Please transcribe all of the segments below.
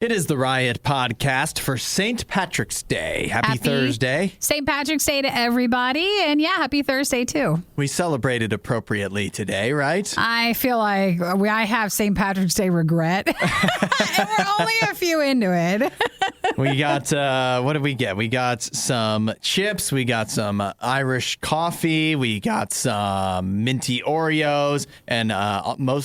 It is the Riot podcast for St. Patrick's Day. Happy Thursday. St. Patrick's Day to everybody. And yeah, happy Thursday too. We celebrated appropriately today, right? I feel like I have St. Patrick's Day regret. And we're only a few into it. We got, what did we get? We got some chips. We got some Irish coffee. We got some minty Oreos. And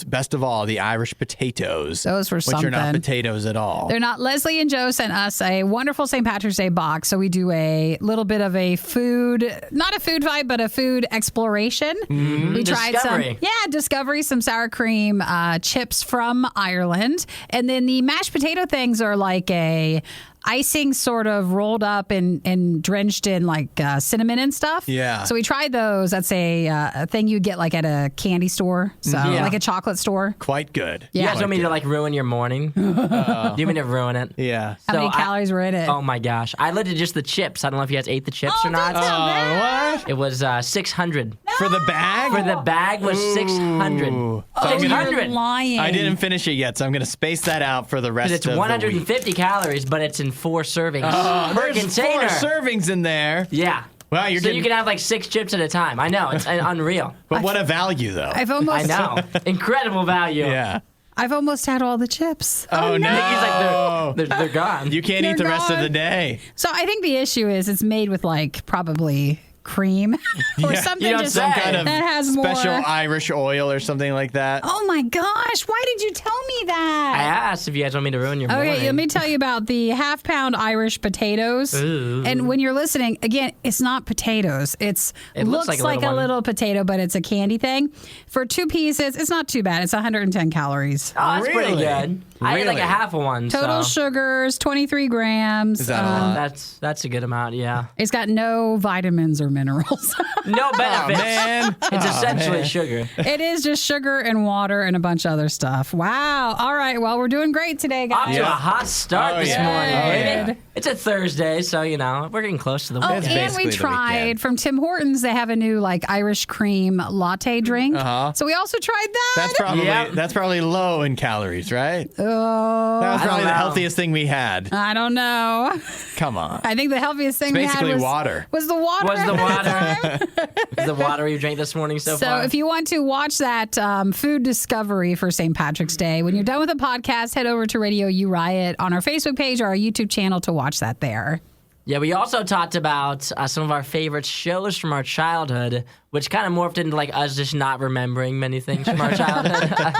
best of all, the Irish potatoes. Those were something. Which are not potatoes at all. They're not. Leslie and Joe sent us a wonderful St. Patrick's Day box. So we do a little bit of a food, not a food fight, but a food exploration. Mm-hmm. We tried Discovery. Discovery, some sour cream chips from Ireland. And then the mashed potato things are like a icing sort of rolled up and drenched in like cinnamon and stuff. Yeah. So we tried those. That's a thing you get like at a candy store. So like a chocolate store. Quite good. Yeah. You guys want me to like ruin your morning? Do you want me to ruin it? Yeah. How many calories were in it? Oh my gosh. I looked at just the chips. I don't know if you guys ate the chips or not. That's not bad. What? It was 600. For the bag? For the bag was 600. Ooh. Oh, 600. you're lying. I didn't finish it yet, so I'm going to space that out for the rest of It's the week. 150 calories, but it's in 4 servings per There's container. 4 servings in there. Yeah. Wow, you're so getting... you can have like 6 chips at a time. I know. It's unreal. But what a value, though. I've almost I know. Incredible value. Yeah. I've almost had all the chips. Oh, no. Nikki's like, they're gone. You can't eat the They're rest of gone. the day. So I think the issue is it's made with like probably cream or Yeah. something You don't just say. Some kind of that has special more. Irish oil or something like that. Oh my gosh, why did you tell me I that? asked if you guys want me to ruin your morning. Okay, let me tell you about the half-pound Irish potatoes. Ooh. And when you're listening, again, it's not potatoes. It looks like a a one. little potato, but it's a candy thing. For 2 pieces, it's not too bad. It's 110 calories. Oh, that's pretty Really? good. I ate like Really? a half of one. Total so. sugars, 23 grams. Is that a lot? That's a good amount, yeah. It's got no vitamins or minerals. No Oh, benefits. man. It's essentially man. sugar. It is just sugar and water and a bunch of other stuff. Wow. All right. Well, we're doing great today, Off guys. to a hot start Oh, this yeah. morning. Oh, baby. yeah. It's a Thursday, so, we're getting close to the Oh, weekend. and basically we the tried weekend. from Tim Hortons. They have a new like Irish cream latte drink. Uh-huh. So we also tried that. That's probably low in calories, right? Oh, That was I don't probably the know. healthiest thing we had. I don't know. Come on. I think the healthiest thing It's we had basically was water. Was the water? Was the at water? time. Is the water you drank this morning so So far? if you want to watch that food discovery for St. Patrick's Day, when you're done with the podcast, head over to RadioU Riot on our Facebook page or our YouTube channel to watch that there. Yeah, we also talked about some of our favorite shows from our childhood, which kind of morphed into like us just not remembering many things from our childhood.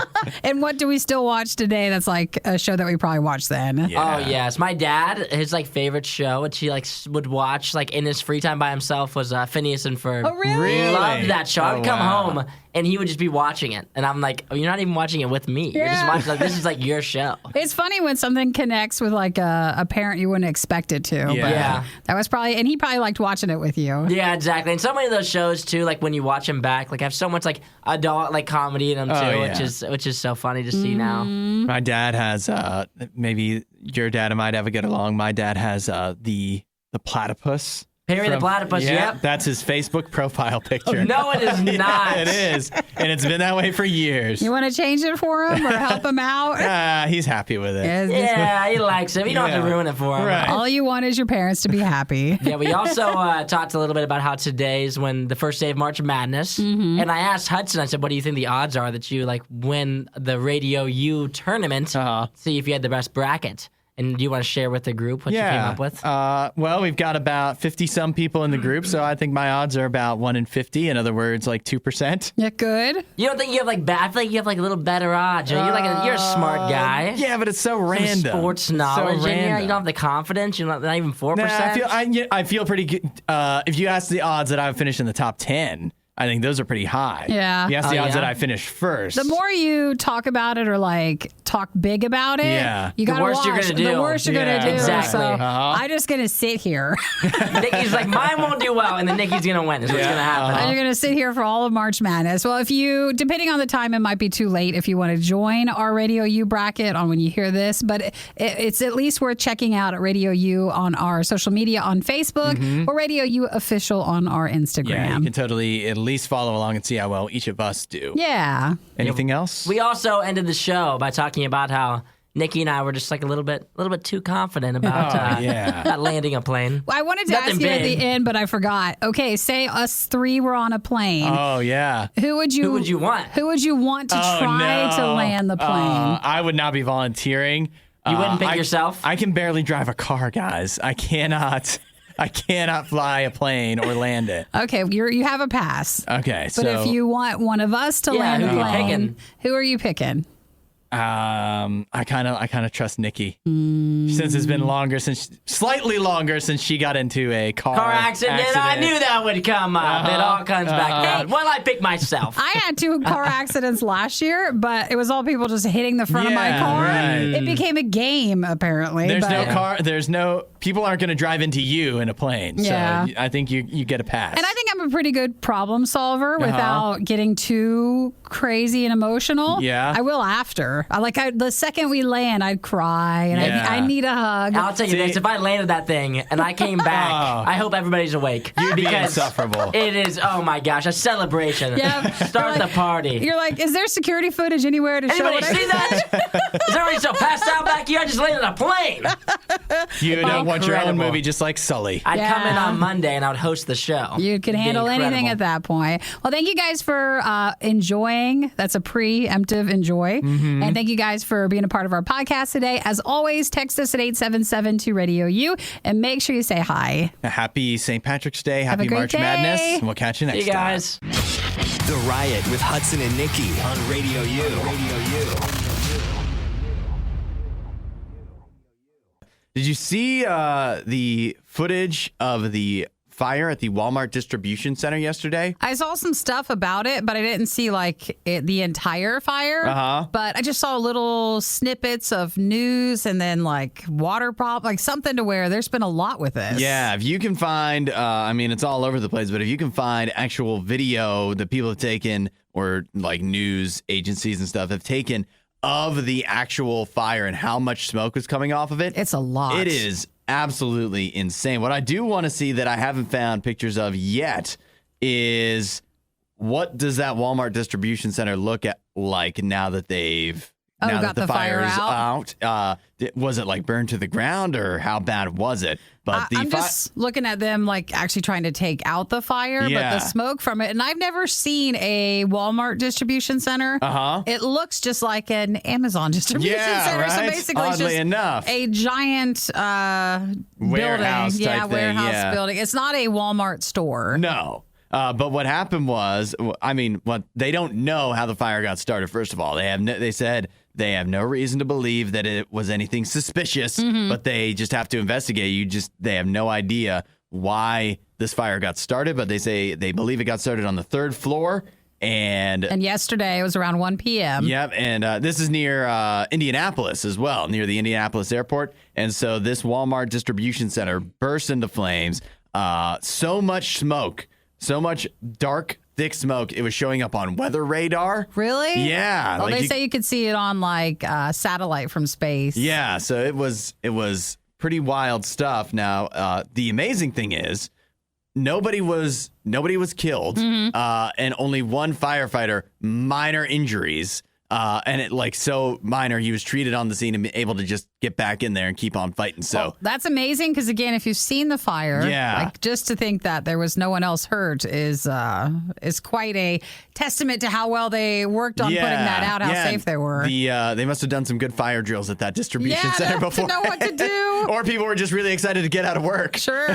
And what do we still watch today that's like a show that we probably watched then? Yeah. Oh yes, my dad, his like favorite show, which he like would watch like in his free time by himself, was Phineas and Ferb. Oh, really? Really? Loved that show. I would Oh, come wow. home and he would just be watching it, and I'm like, oh, you're not even watching it with me. You're just Yeah. watching like this is like your show. It's funny when something connects with like a parent you wouldn't expect it to. But Yeah. that was probably, and he probably liked watching it with you. Yeah, exactly. And so many of those shows too, like when you watch them back, like have so much like adult like comedy in them too, Oh, yeah. which is so funny to see now. My dad has, maybe your dad might have a get along. My dad has the platypus. Perry the Platypus, Yeah, yep. that's his Facebook profile picture. No, it is not. It is. And it's been that way for years. You want to change it for him or help him out? He's happy with it. Yeah, he likes it. You don't have to Yeah. ruin it for him. Right. All you want is your parents to be happy. Yeah, we also talked a little bit about how today's when the first day of March Madness, and I asked Hudson. I said, "What do you think the odds are that you like win the RadioU tournament? Uh-huh. See if you had the best bracket." And do you want to share with the group what you came up with? Well, we've got about 50-some people in the group, so I think my odds are about 1 in 50. In other words, like 2%. Yeah, good. You don't think you have like bad? I feel like you have like a little better odds. You're you're a smart guy. Yeah, but it's so Some random. sports knowledge So in here. You random. don't have the confidence. You're not even 4%. Nah, I feel pretty good. If you ask the odds that I would finish in the top 10, I think those are pretty high. Yeah. You ask the Oh, odds yeah? that I finish first. The more you talk about it or like talk big about it, Yeah. you The gotta worse watch. you're gonna The do. worse you're Yeah, gonna do. exactly. So Uh-huh. I'm just gonna sit here. Nikki's like, mine won't do well, and then Nikki's gonna win. Is what's gonna happen. And you're going to sit here for all of March Madness. Well, if you, depending on the time, it might be too late if you want to join our Radio U bracket on when you hear this, but it's at least worth checking out at Radio U on our social media on Facebook or Radio U official on our Instagram. Yeah, you can totally at least follow along and see how well each of us do. Yeah. Anything else? We also ended the show by talking about how Nikki and I were just like a little bit too confident about about landing a plane. I wanted to Nothing ask you at big. the end, but I forgot. Okay, say us three were on a plane. Oh, yeah. Who would you want? Who would you want to try to land the plane? I would not be volunteering. You wouldn't pick yourself? I can barely drive a car, guys. I cannot fly a plane or land it. Okay, you have a pass. Okay, But if you want one of us to land the who are you plane, picking? who are you picking? I kind of trust Nikki since it's been slightly longer since she got into a car accident. I knew that would come up. It all comes back around. Well, I picked myself. I had 2 car accidents last year, but it was all people just hitting the front of my car. Right. It became a game, apparently. There's but no car. There's no people aren't going to drive into you in a plane. Yeah. So I think you get a pass. And I think I'm a pretty good problem solver without getting too crazy and emotional. Yeah. I will after. The second we land, I'd cry and I need a hug. I'll tell you this: if I landed that thing and I came back, I hope everybody's awake. You'd be insufferable. It is. Oh my gosh, a celebration. Yeah. Start the party. You're like, is there security footage anywhere to show Anybody it? see that? Is everybody still passed out back here? I just landed a plane. You don't want your own Incredible. movie just like Sully. I'd come in on Monday and I would host the show. You could handle anything at that point. Well, thank you guys for enjoying. That's a preemptive enjoy. And thank you guys for being a part of our podcast today. As always, text us at 877-2-RADIO-U and make sure you say hi. Happy St. Patrick's Day. Have a Happy great March day. Madness. And we'll catch you next See you guys. time. The Riot with Hudson and Nikki on RadioU. Did you see the footage of the fire at the Walmart distribution center yesterday? I saw some stuff about it, but I didn't see the entire fire. But I just saw little snippets of news and then water problem, something to where there's been a lot with this. Yeah, if you can find, it's all over the place, but if you can find actual video that people have taken or news agencies and stuff have taken of the actual fire and how much smoke is coming off of it. It's a lot. It is absolutely insane. What I do want to see that I haven't found pictures of yet is what does that Walmart distribution center look like now that they've got the fire is out? Was it burned to the ground or how bad was it? But I'm just looking at them actually trying to take out the fire, but Yeah. the smoke from it. And I've never seen a Walmart distribution center. It looks just like an Amazon distribution center. So right? basically, it's Oddly just enough. a giant Warehouse building. type thing, Warehouse yeah. building. It's not a Walmart store. No. But what happened was, they don't know how the fire got started. First of all, they said they have no reason to believe that it was anything suspicious, but they just have to investigate. They have no idea why this fire got started, but they say they believe it got started on the 3rd floor. And yesterday it was around 1 p.m. Yep, and this is near Indianapolis as well, near the Indianapolis airport. And so this Walmart distribution center burst into flames. So much smoke, so much dark, thick smoke. It was showing up on weather radar. Really? Yeah. Well, they say you could see it on satellite from space. Yeah, so it was pretty wild stuff. Now, the amazing thing is nobody was killed, and only one firefighter, minor injuries. And it so minor, he was treated on the scene and able to just get back in there and keep on fighting. So Well, that's amazing because again, if you've seen the fire, just to think that there was no one else hurt is quite a testament to how well they worked on putting that out, how safe they were. They must have done some good fire drills at that distribution center before. To know what to do. Or people were just really excited to get out of work. Sure.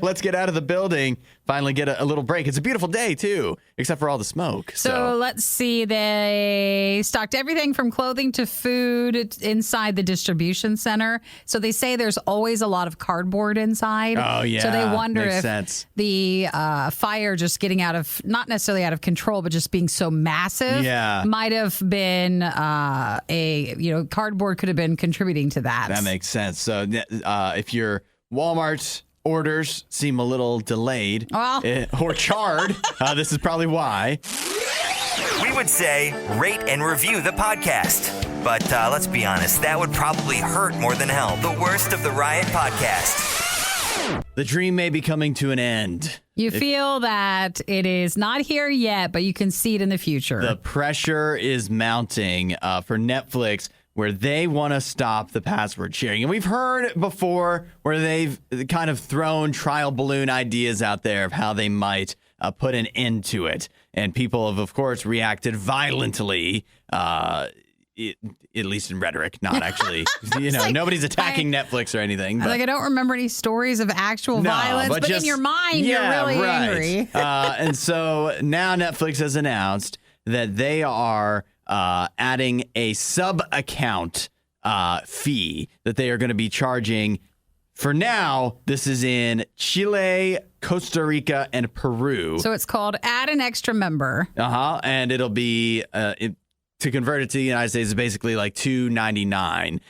Let's get out of the building, finally get a little break. It's a beautiful day too, except for all the smoke. So let's see. They stocked everything from clothing to food inside the distribution center. So they say there's always a lot of cardboard inside. Oh, yeah. So they wonder Makes if sense. the fire just getting not necessarily out of control, but just being so massive might have been cardboard could have been contributing to that. That makes sense. So if your Walmart orders seem a little delayed or charred, this is probably why. We would say rate and review the podcast. But let's be honest, that would probably hurt more than hell. The Worst of the Riot podcast. The dream may be coming to an end. You feel that it is not here yet, but you can see it in the future. The pressure is mounting for Netflix. where they want to stop the password sharing. And we've heard before where they've kind of thrown trial balloon ideas out there of how they might put an end to it. And people have, of course, reacted violently, at least in rhetoric, not actually. Nobody's attacking Netflix or anything. But, I don't remember any stories of actual violence, but just, in your mind, you're really angry. And so now Netflix has announced that they are adding a sub-account fee that they are going to be charging. For now, this is in Chile, Costa Rica, and Peru. So it's called Add an Extra Member. And it'll be, to convert it to the United States, is basically like $2.99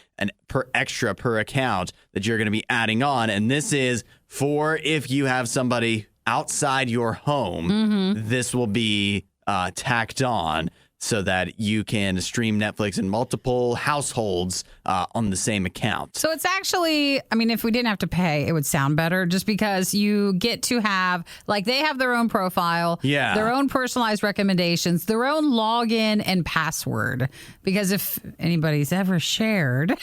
extra per account that you're going to be adding on. And this is for if you have somebody outside your home, this will be tacked on, so that you can stream Netflix in multiple households on the same account. So it's actually, if we didn't have to pay, it would sound better, just because you get to have, they have their own profile, their own personalized recommendations, their own login and password. Because if anybody's ever shared,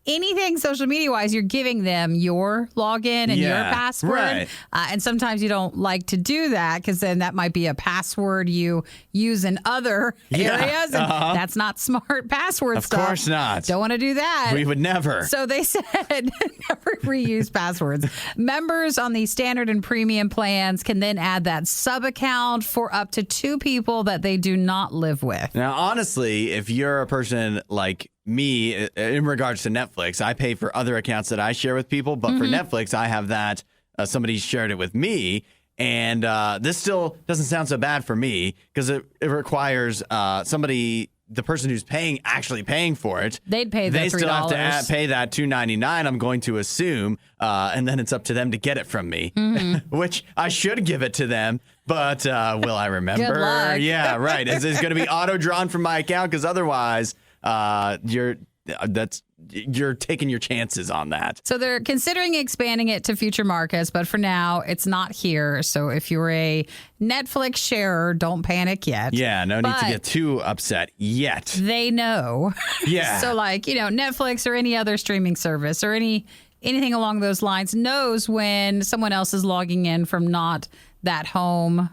anything social media wise, you're giving them your login and your password. Right. And sometimes you don't like to do that, because then that might be a password you use in other areas. And that's not smart password stuff. Of course not. Don't want to do that. We would never. So they said never reuse passwords. Members on the standard and premium plans can then add that sub account for up to 2 people that they do not live with. Now, honestly, if you're a person like me, in regards to Netflix, I pay for other accounts that I share with people, but for Netflix, I have that somebody shared it with me, and this still doesn't sound so bad for me, because it requires somebody, the person who's actually paying for it, they'd pay the $3. They still have to pay that $2.99, I'm going to assume, and then it's up to them to get it from me, which I should give it to them, but will I remember? Good luck. Yeah, right. Is it going to be auto-drawn from my account? Because otherwise, you're taking your chances on that. So they're considering expanding it to future markets, but for now, it's not here. So if you're a Netflix sharer, don't panic yet. Yeah, no need to get too upset yet. They know. Yeah. So Netflix or any other streaming service or anything along those lines knows when someone else is logging in from not that home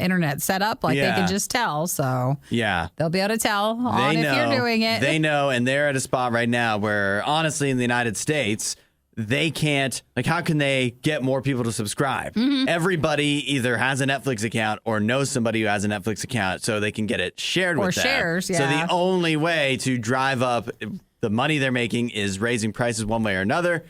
internet setup. They can just tell. So they'll be able to tell if you're doing it. They know, and they're at a spot right now where, honestly, in the United States, they can't, how can they get more people to subscribe? Everybody either has a Netflix account or knows somebody who has a Netflix account, so they can get it shared with them. Or shares, So the only way to drive up the money they're making is raising prices one way or another,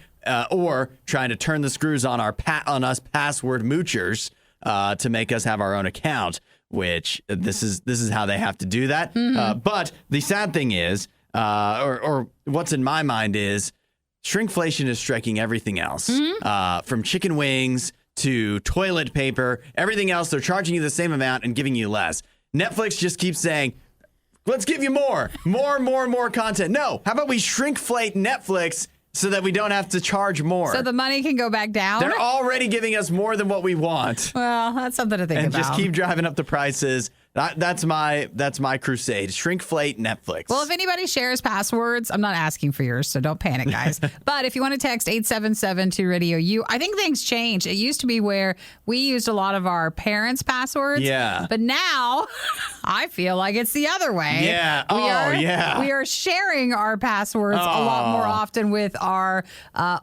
or trying to turn the screws on us password moochers to make us have our own account, which this is how they have to do that. But the sad thing is, or what's in my mind is, shrinkflation is striking everything else, from chicken wings to toilet paper, everything else. They're charging you the same amount and giving you less. Netflix just keeps saying, let's give you more content. No, how about we shrinkflate Netflix so that we don't have to charge more? So the money can go back down? They're already giving us more than what we want. Well, that's something to think about. And just keep driving up the prices. That's my crusade. Shrinkflate Netflix. Well, if anybody shares passwords, I'm not asking for yours, so don't panic, guys. But if you want to text 877 to RadioU, I think things change. It used to be where we used a lot of our parents' passwords. Yeah. But now I feel like it's the other way. Yeah. We are sharing our passwords a lot more often with our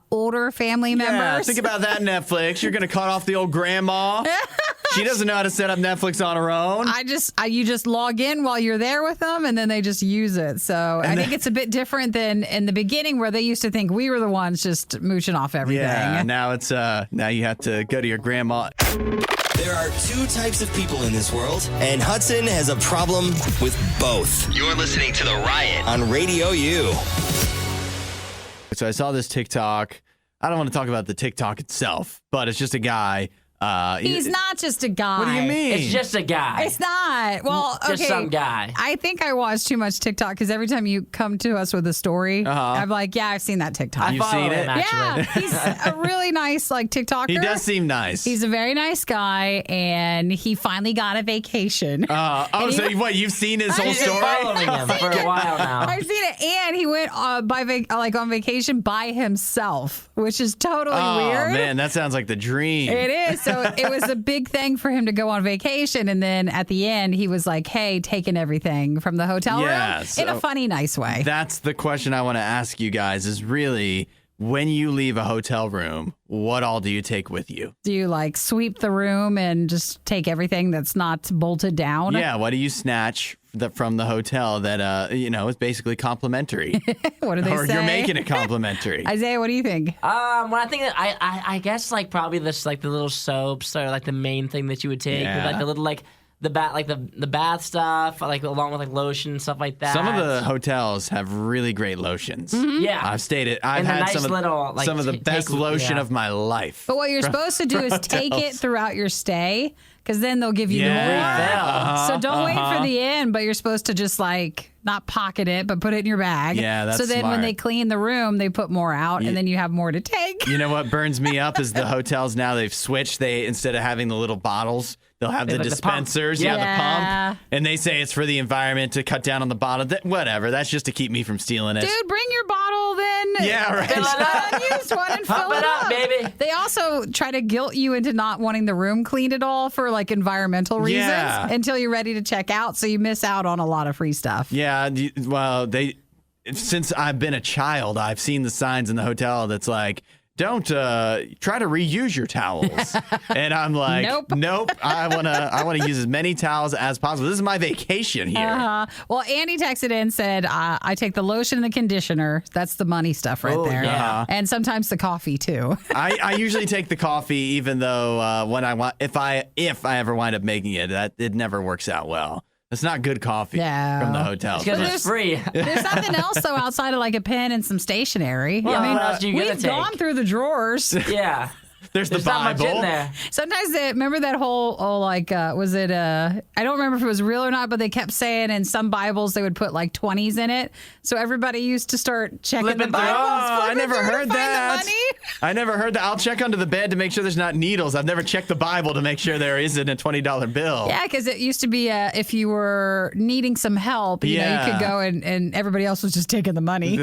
older family members. Think about that, Netflix. You're going to cut off the old grandma. She doesn't know how to set up Netflix on her own. You just log in while you're there with them, and then they just use it. So I think it's a bit different than in the beginning, where they used to think we were the ones just mooching off everything. Yeah, now it's now you have to go to your grandma. There are 2 types of people in this world, and Hudson has a problem with both. You're listening to The Riot on RadioU. So I saw this TikTok. I don't want to talk about the TikTok itself, but it's just a guy He's not just a guy. What do you mean? It's just a guy. It's not. Well, okay. Just some guy. I think I watch too much TikTok because every time you come to us with a story, I'm like, yeah, I've seen that TikTok. You've follow seen it? him, actually. Yeah, he's a really nice TikToker. He does seem nice. He's a very nice guy, and he finally got a vacation. So what? You've seen his whole She's been story? following him for a while now. I've seen it, and he went on vacation by himself, which is totally weird. Oh man, that sounds like the dream. It is. So it was a big thing for him to go on vacation, and then at the end, he was like, "Hey, taking everything from the hotel room in a funny, nice way." That's the question I want to ask you guys: is really when you leave a hotel room, what all do you take with you? Do you sweep the room and just take everything that's not bolted down? Yeah. What do you snatch from the hotel that is basically complimentary? What do they or say? you're making it complimentary. Isaiah, what do you think? Well, I think that I guess probably this the little soaps are the main thing that you would take Yeah. with the little the bath stuff along with lotion and stuff like that. Some of the hotels have really great lotions. Yeah, I've had and some nice of the best lotion of my life. But what you're supposed to do is take it throughout your stay, because then they'll give you more. So don't wait for the end, but you're supposed to just not pocket it, but put it in your bag. Yeah, that's So then when smart. they clean the room, they put more out, and then you have more to take. You know what burns me up is the hotels now they've switched. They instead of having the little bottles, they'll have the have the pump. dispensers. Yeah. The pump, and they say it's for the environment to cut down on the bottle. Whatever, that's just to keep me from stealing it. Dude, bring your bottle then. Yeah, right. Fill it up. Unused one and Pump fill it up, baby. They also try to guilt you into not wanting the room cleaned at all for environmental reasons until you're ready to check out. So you miss out on a lot of free stuff. Yeah, well, since I've been a child, I've seen the signs in the hotel that's like, don't try to reuse your towels. And I'm like, nope. I wanna use as many towels as possible. This is my vacation here. Well, Andy texted in, said, I take the lotion and the conditioner. That's the money stuff right there. Yeah. And sometimes the coffee too. I usually take the coffee, even though if I ever wind up making it, it never works out well. It's not good coffee from the hotel. Because it's free. There's nothing else though outside of a pen and some stationery. Well, what else are you gonna we've take? gone through the drawers. Yeah. There's the not Bible. much in there. Sometimes remember that whole was it I don't remember if it was real or not, but they kept saying in some Bibles they would put 20s in it. So everybody used to start checking Flipping the Bibles. Oh, I never flipping through to heard find that. the money. I never heard that. I'll check under the bed to make sure there's not needles. I've never checked the Bible to make sure there isn't a $20 bill. Yeah, because it used to be if you were needing some help, you could go and everybody else was just taking the money.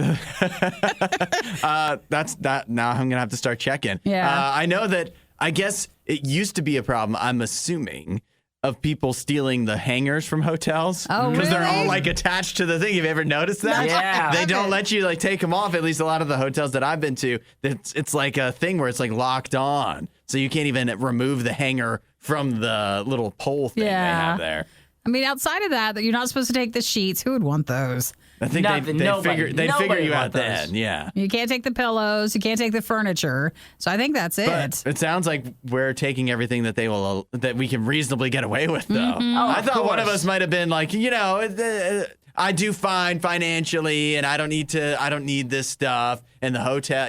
That's that. Now I'm gonna have to start checking. Yeah. I know that. I guess it used to be a problem, I'm assuming, of people stealing the hangers from hotels. Oh, Because they're all really? attached to the thing. Have you ever noticed that? Yeah. They don't let you take them off. At least a lot of the hotels that I've been to, it's like a thing where it's locked on. So you can't even remove the hanger from the little pole thing they have there. I mean, outside of that, you're not supposed to take the sheets. Who would want those? I think Nothing, they'd nobody figure you would out want those. then. Yeah. You can't take the pillows. You can't take the furniture. So I think that's it. But it sounds like we're taking everything that that we can reasonably get away with, though. Mm-hmm. Oh, I thought of one of course. us might have been I do fine financially, and I don't need this stuff. And the hotel,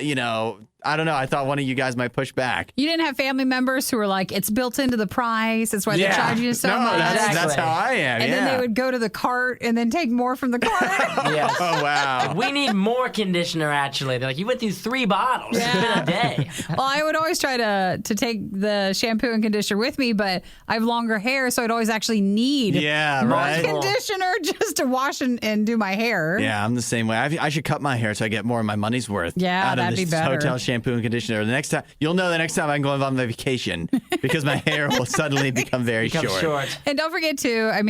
I don't know. I thought one of you guys might push back. You didn't have family members who were like, it's built into the price. That's why they're charging you so no, much. that's Exactly. how I am. And then they would go to the cart and then take more from the cart. Yes. Oh wow. We need more conditioner, actually. They're like, you went through 3 bottles. It's been a day. Well, I would always try to take the shampoo and conditioner with me, but I have longer hair, so I'd always actually need Yeah, more right. conditioner just to wash and do my hair. Yeah, I'm the same way. I should cut my hair so I get more of my money's worth Yeah, out of that'd this be better. hotel shampoo and conditioner. The next time, you'll know the next time I can go on my vacation because my hair will suddenly become very short. And don't forget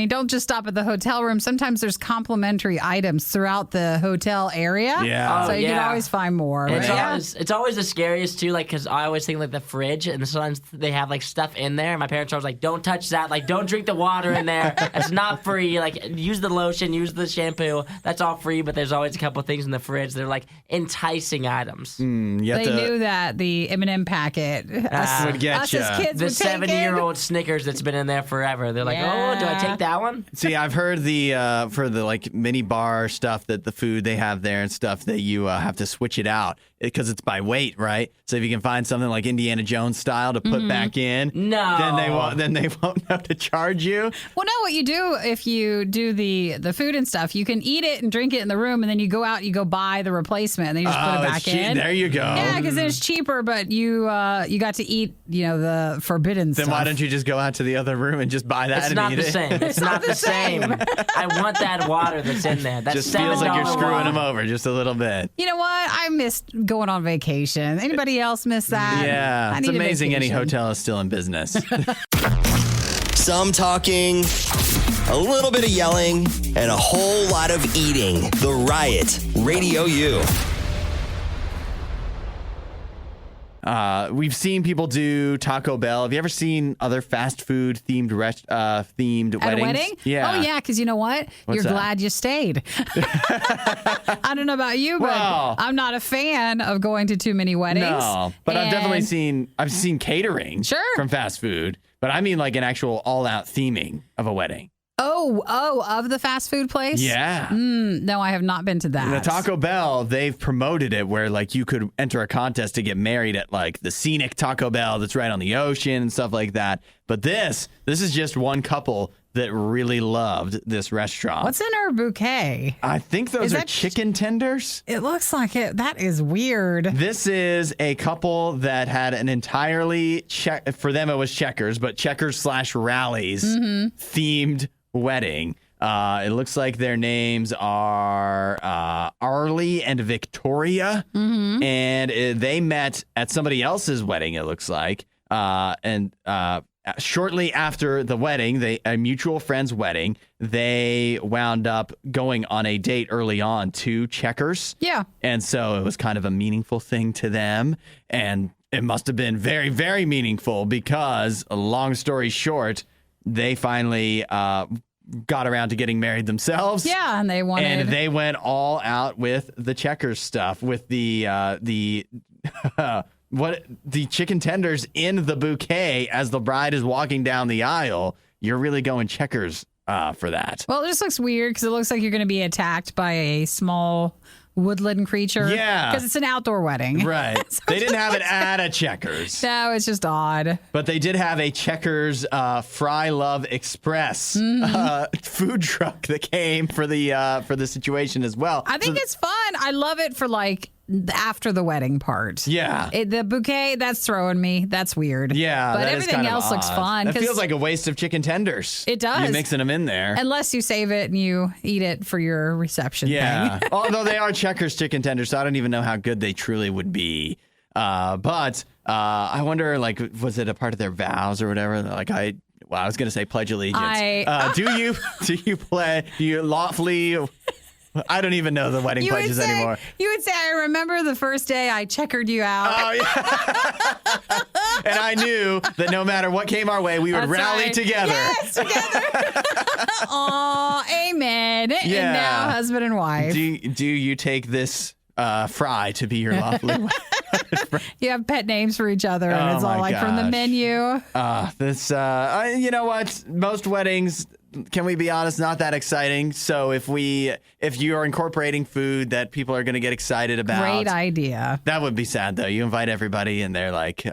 don't just stop at the hotel room. Sometimes there's complimentary items throughout the hotel area. Yeah. So Oh, you can yeah. always find more. And But it's always the scariest, too, because I always think, the fridge, and sometimes they have, stuff in there. My parents are always like, don't touch that. Don't drink the water in there. It's not free. Use the lotion, use the shampoo. That's all free, but there's always a couple of things in the fridge that are, enticing items. You have knew that the M&M packet would get us ya. as kids The would take 70-year-old Snickers that's been in there forever. They're like, oh, do I take that one? See, I've heard for the like mini bar stuff that the food they have there and stuff that you have to switch it out because it's by weight, right? So if you can find something like Indiana Jones style to put back in, No. then they won't know to charge you. Well, no, what you do if you do the food and stuff, you can eat it and drink it in the room, and then you go out and you go buy the replacement, and then you just put it back in. There you go. Yeah, because then it's cheaper, but you got to eat, the forbidden stuff. Then why don't you just go out to the other room and just buy that It's and not eat the it? same. It's not the same. I want that water that's in there. That's Just feels like you're $7 screwing water. them over just a little bit. You know what? I missed going on vacation. Anybody else miss that? Yeah, I it's need a amazing any vacation. hotel is still in business. Some talking, a little bit of yelling, and a whole lot of eating. The Riot, Radio U. We've seen people do Taco Bell. Have you ever seen other fast food themed themed At weddings? a wedding? Yeah. Oh, yeah, because you know what? You're that? glad you stayed. I don't know about you, but Well- I'm not a fan of going to too many weddings. No, but I've definitely And seen catering Sure. from fast food. But I mean like an actual all-out theming of a wedding. of the fast food place? Yeah. No, I have not been to that. The Taco Bell, they've promoted it where like you could enter a contest to get married at like the scenic Taco Bell that's right on the ocean and stuff like that. But this is just one couple that really loved this restaurant. What's in her bouquet? I think those Is are that chicken tenders. It looks like it. That is weird. This is a couple that had an entirely for them it was Checkers, but Checkers / Rallies themed wedding. It looks like their names are Arlie and Victoria, and they met at somebody else's wedding. It looks like, and shortly after the wedding, a mutual friend's wedding, they wound up going on a date early on to Checkers. Yeah. And so it was kind of a meaningful thing to them. And it must have been very, very meaningful because, long story short, they finally got around to getting married themselves. Yeah, and they wanted. And they went all out with the Checkers stuff, with the the chicken tenders in the bouquet as the bride is walking down the aisle. You're really going Checkers for that. Well, it just looks weird because it looks like you're going to be attacked by a small woodland creature. Yeah. Because it's an outdoor wedding. Right. So They didn't have it at a Checkers. No, it's just odd. But they did have a Checkers Fry Love Express food truck that came for the situation as well. I think it's fun. I love it for like after the wedding part. Yeah. The bouquet, that's throwing me. That's weird. Yeah, But that is everything kind of else looks odd. fun. It 'cause feels like a waste of chicken tenders. It does. You're mixing them in there. unless you save it and you eat it for your reception Yeah. thing. Although they are Checkers chicken tenders, so I don't even know how good they truly would be. But I wonder, like, was it a part of their vows or whatever? Like, I was going to say pledge allegiance. Do you lawfully? I don't even know the wedding pledges anymore. You would say, I remember the first day I checkered you out. Oh, yeah. And I knew that no matter what came our way, we would That's rally right. together. Yes, together. Aw, amen. Yeah. And now husband and wife. Do you take this fry to be your lawfully wife? You have pet names for each other, and Oh, it's all my like from the gosh. menu. You know what? Most weddings, can we be honest, not that exciting. So if you are incorporating food that people are going to get excited about, Great idea. that would be sad though. You invite everybody and they're like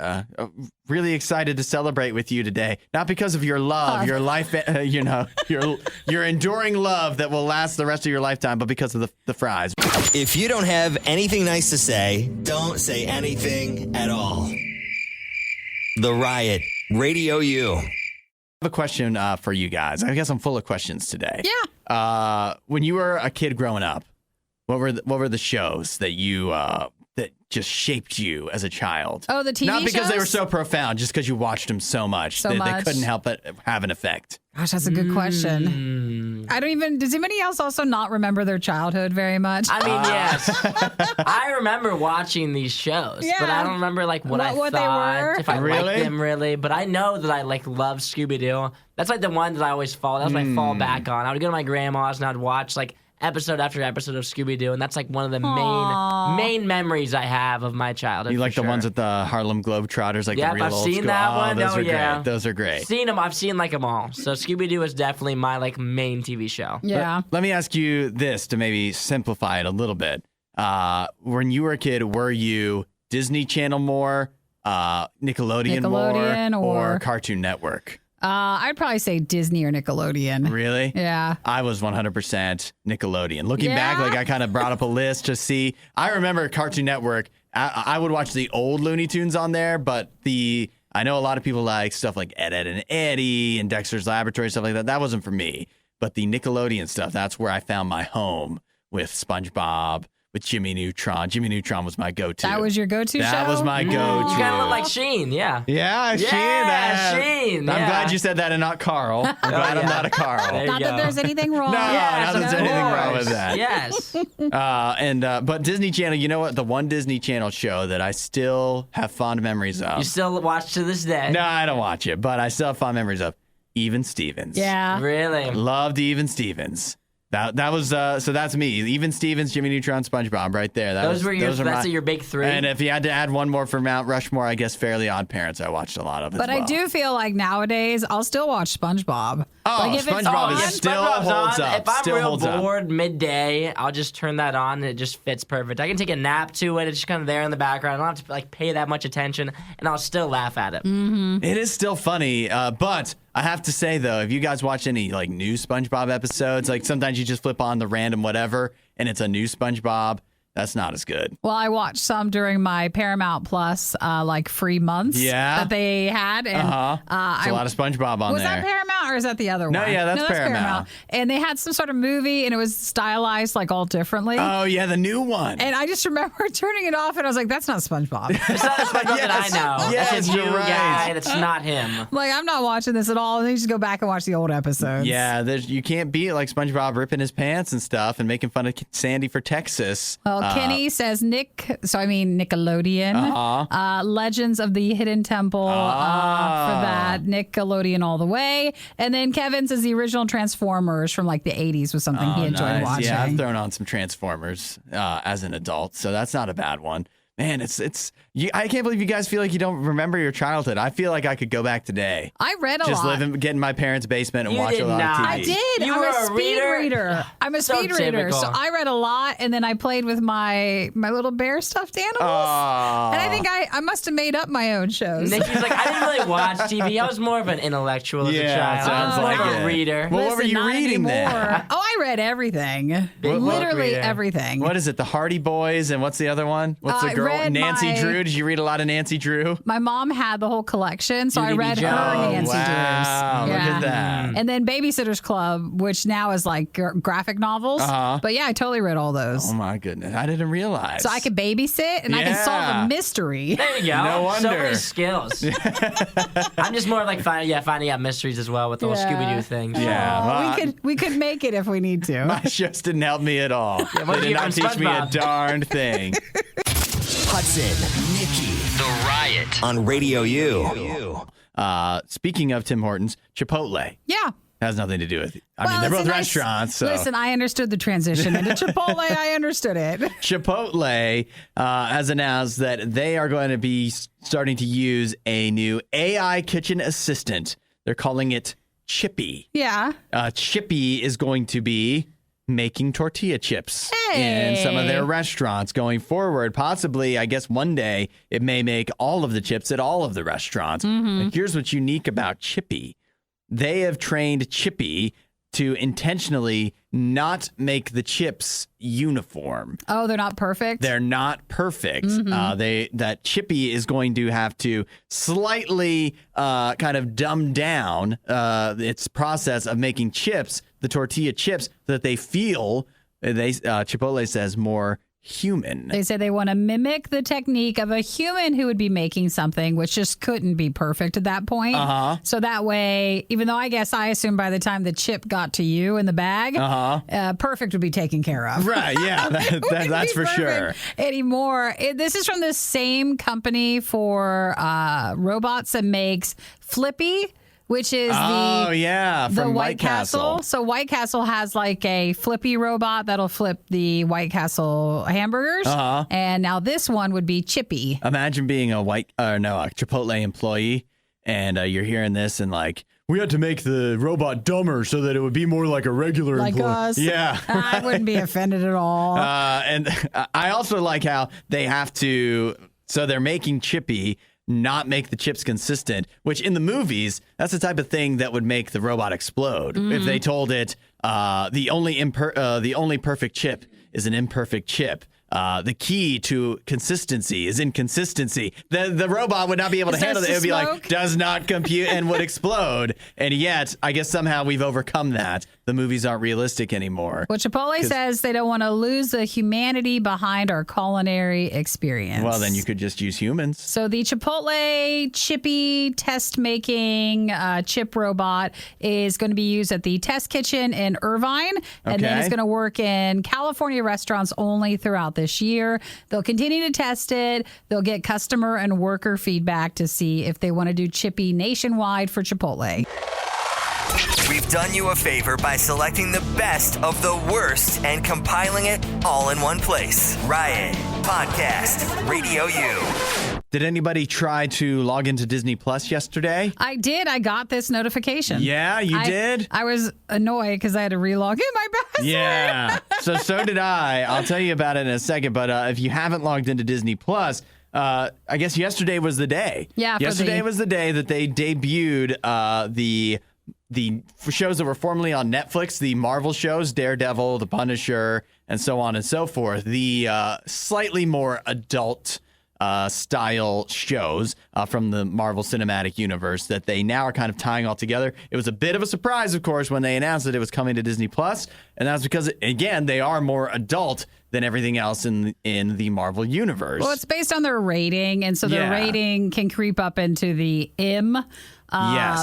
really excited to celebrate with you today, not because of your love, your life, your enduring love that will last the rest of your lifetime, but because of the fries. If you don't have anything nice to say, don't say anything at all. The Riot, Radio U. I have a question for you guys. I guess I'm full of questions today. Yeah. When you were a kid growing up, what were the shows that you that just shaped you as a child? Oh, the TV Not because they were shows? so profound, just because you watched them so much. They couldn't help but have an effect. Gosh, that's a good question. Does anybody else also not remember their childhood very much? I mean, yes. I remember watching these shows, but I don't remember like what I what they thought, were. if I Really? liked them really. But I know that I like love Scooby Doo. That's like the one that I always fall. That was my fall back on. I would go to my grandma's and I'd watch like episode after episode of Scooby Doo, and that's like one of the Aw. main memories I have of my childhood. You like for the sure. ones with the Harlem Globetrotters, like Yep, the real I've old seen school? that one. Those Oh, are yeah. great. Those are great. Seen them. I've seen like them all. So Scooby Doo is definitely my like main TV show. Yeah. Let me ask you this to maybe simplify it a little bit. When you were a kid, were you Disney Channel more, Nickelodeon Nickelodeon more, or- Cartoon Network? I'd probably say Disney or Nickelodeon. Really? Yeah. I was 100% Nickelodeon. Looking back, Yeah? like I kind of brought up a list to see. I remember Cartoon Network. I would watch the old Looney Tunes on there, but I know a lot of people like stuff like Ed, Ed and Eddie and Dexter's Laboratory, stuff like that. That wasn't for me. But the Nickelodeon stuff, that's where I found my home with SpongeBob, with Jimmy Neutron. Jimmy Neutron was my go-to. That was your go-to show? That was my go-to. You kind of look like Sheen, yeah. Yeah, Sheen. Sheen, I'm yeah. glad you said that and not Carl. I'm glad I'm yeah. not a Carl. There you Not that go. there's anything wrong. No, Yes, not that there's of anything wrong course. with that. Yes. But Disney Channel, you know what? The one Disney Channel show that I still have fond memories of. You still watch to this day? No, I don't watch it, but I still have fond memories of Even Stevens. Yeah. Really? Loved Even Stevens. That was so that's me. Even Stevens, Jimmy Neutron, SpongeBob, right there. Those are your big three. And if you had to add one more for Mount Rushmore, I guess Fairly Odd Parents. I watched a lot of. But as well. I do feel like nowadays I'll still watch SpongeBob. Oh, like if it's SpongeBob on, is still SpongeBob's holds on. up. If I'm Still real holds up. bored midday, I'll just turn that on and it just fits perfect. I can take a nap to it. It's just kind of there in the background. I don't have to like pay that much attention, and I'll still laugh at it. It is still funny, but I have to say though, if you guys watch any like new SpongeBob episodes, like sometimes you just flip on the random whatever, and it's a new SpongeBob. That's not as good. Well, I watched some during my Paramount Plus like free months that they had. And, There's a lot of SpongeBob on was there. that Paramount or is that the other No, one? yeah, that's Paramount. And they had some sort of movie and it was stylized like all differently. Oh yeah, the new one. And I just remember turning it off and I was like, that's not SpongeBob. It's not the SpongeBob that I know. Yes, That's a new you're right. guy. That's not him. Like, I'm not watching this at all. And then you just go back and watch the old episodes. Yeah, you can't beat like SpongeBob ripping his pants and stuff and making fun of Sandy for Texas. Well, Kenny says Nickelodeon. Legends of the Hidden Temple for that. Nickelodeon all the way. And then Kevin says the original Transformers from like the 80s was something he enjoyed Nice. watching. Yeah, I've thrown on some Transformers as an adult, so that's not a bad one. Man, I can't believe you guys feel like you don't remember your childhood. I feel like I could go back today. I read a Just lot. get in my parents' basement and You watch a did lot not. of TV. I did. You I'm were a a speed reader? reader. I'm a So speed reader. typical. So I read a lot, and then I played with my little bear stuffed animals. Aw. And I think I must have made up my own shows. Nikki's like, I didn't really watch TV. I was more of an intellectual as a Yeah, child. sounds More like of a it. reader. Well, what were you not reading then? anymore. Oh, I read everything. book Literally reader. everything. What is it? The Hardy Boys, and what's the other one? What's the I girl? read Nancy my- Drew. Did you read a lot of Nancy Drew? My mom had the whole collection, so I Judy B. read her Jones. Nancy wow, Drews. look at that. And then Babysitter's Club, which now is like graphic novels. But yeah, I totally read all those. Oh my goodness, I didn't realize. So I could babysit and I can solve Yeah. a mystery. There you go. No So wonder. many skills. I'm just more of like finding out mysteries as well with the whole Yeah. Scooby Doo thing. Yeah, well, We could make it if we need to. my shows didn't help me at all. what They did did you not learn, teach me a SpongeBob? darned thing. Hudson, Nikki, The Riot on Radio U. Speaking of Tim Hortons, Chipotle Yeah. has nothing to do with it. I Well, mean, they're it's both a nice- restaurants. So. Listen, I understood the transition into Chipotle. I understood it. Chipotle has announced that they are going to be starting to use a new AI kitchen assistant. They're calling it Chippy. Yeah. Chippy is going to be making tortilla chips in some of their Hey. restaurants going forward. Possibly, I guess one day it may make all of the chips at all of the restaurants. And here's what's unique about Chippy. They have trained Chippy to intentionally not make the chips uniform. Oh, they're not perfect? They're not perfect. That Chippy is going to have to slightly kind of dumb down its process of making chips, the tortilla chips, so that they feel Chipotle says more human. They say they want to mimic the technique of a human who would be making something, which just couldn't be perfect at that point. So that way, even though I assume by the time the chip got to you in the bag, perfect would be taken care of. Right, yeah, that's for sure. Anymore. This is from the same company for robots that makes Flippy, which is the from White Castle. So White Castle has like a flippy robot that'll flip the White Castle hamburgers. And now this one would be Chippy. Imagine being a Chipotle employee, and you're hearing this and like, we had to make the robot dumber so that it would be more like a regular like employee. Us. Yeah. I wouldn't be offended at all. And I also like how they have to, so they're making Chippy not make the chips consistent, which in the movies, that's the type of thing that would make the robot explode. If they told it the only perfect chip is an imperfect chip. The key to consistency is inconsistency. The robot would not be able to handle it. It would be like, does not compute, and would explode. And yet, I guess somehow we've overcome that. The movies aren't realistic anymore. Well, Chipotle says they don't want to lose the humanity behind our culinary experience. Well, then you could just use humans. So the Chipotle Chippy test-making chip robot is going to be used at the test kitchen in Irvine. And then it's going to work in California restaurants only throughout this year. They'll continue to test it. They'll get customer and worker feedback to see if they want to do Chippy nationwide for Chipotle. We've done you a favor by selecting the best of the worst and compiling it all in one place. Riot Podcast Radio U. Did anybody try to log into Disney Plus yesterday? I did. I got this notification. Yeah, you did? I was annoyed because I had to relog in my password. Yeah. So did I. I'll tell you about it in a second. But if you haven't logged into Disney Plus, I guess yesterday was the day. Yeah. Yesterday was the day that they debuted the shows that were formerly on Netflix, the Marvel shows, Daredevil, The Punisher, and so on and so forth. The slightly more adult style shows from the Marvel Cinematic Universe that they now are kind of tying all together. It was a bit of a surprise, of course, when they announced that it was coming to Disney Plus, and that's because, again, they are more adult than everything else in the Marvel universe. Well, it's based on their rating, and so their rating can creep up into the M.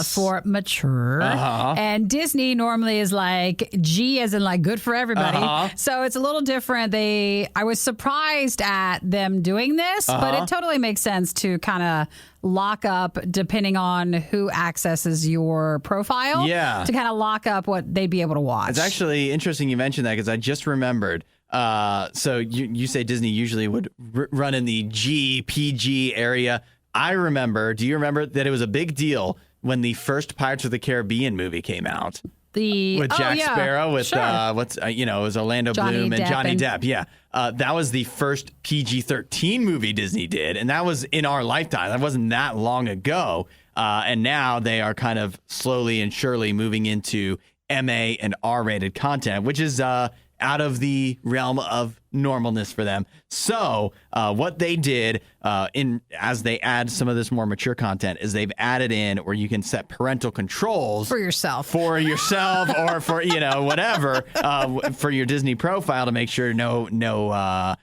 For mature. And Disney normally is like G as in like good for everybody. So it's a little different. I was surprised at them doing this, but it totally makes sense to kind of lock up depending on who accesses your profile. Yeah. To kind of lock up what they'd be able to watch. It's actually interesting you mentioned that because I just remembered. So you say Disney usually would run in the G, PG area. Do you remember that it was a big deal when the first Pirates of the Caribbean movie came out? With Jack Sparrow, with it was Orlando Bloom and Johnny Depp. Yeah. That was the first PG-13 movie Disney did, and that was in our lifetime. That wasn't that long ago. And now they are kind of slowly and surely moving into MA and R-rated content, which is out of the realm of normalness for them. So what they did as they add some of this more mature content is they've added in where you can set parental controls for yourself or for whatever for your Disney profile to make sure no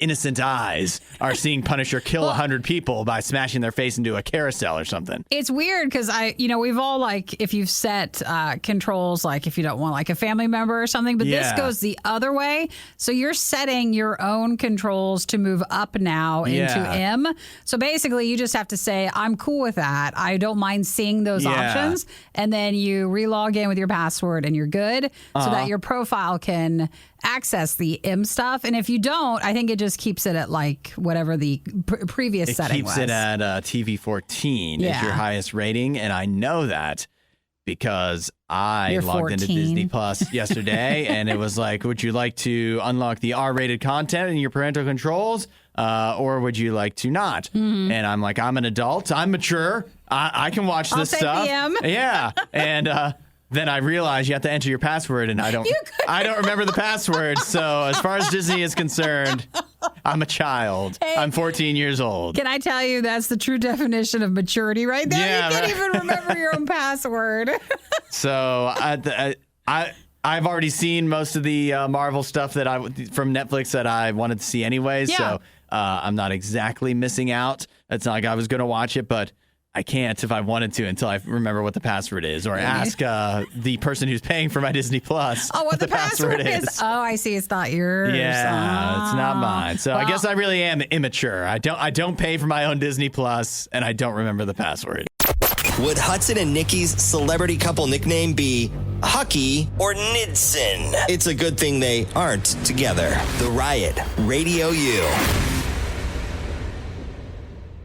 innocent eyes are seeing Punisher kill 100 people by smashing their face into a carousel or something. It's weird because we've all like, if you've set controls, like if you don't want like a family member or something, but this goes the other way. So you're setting your own controls to move up now into M. So basically you just have to say, I'm cool with that. I don't mind seeing those options. And then you relog in with your password and you're good so that your profile can access the M stuff. And if you don't, I think it just keeps it at like whatever the previous setting was. It keeps it at TV 14 is your highest rating. And I know that because I logged into Disney Plus yesterday and it was like, would you like to unlock the R-rated content in your parental controls? Or would you like to not? Mm-hmm. And I'm like, I'm an adult. I'm mature. I can watch this stuff. I'll take the M. Yeah. And then I realized you have to enter your password, and I don't remember the password. So as far as Disney is concerned, I'm a child. Hey, I'm 14 years old. Can I tell you that's the true definition of maturity right there? Yeah, you can't even remember your own password. So I've already seen most of the Marvel stuff from Netflix that I wanted to see anyways. Yeah. So I'm not exactly missing out. It's not like I was going to watch it, but I can't if I wanted to until I remember what the password is, or ask the person who's paying for my Disney Plus what the password is. Oh, I see. It's not yours. Yeah, it's not mine. So I guess I really am immature. I don't pay for my own Disney Plus, and I don't remember the password. Would Hudson and Nikki's celebrity couple nickname be Hucky or Nidson? It's a good thing they aren't together. The Riot, Radio U.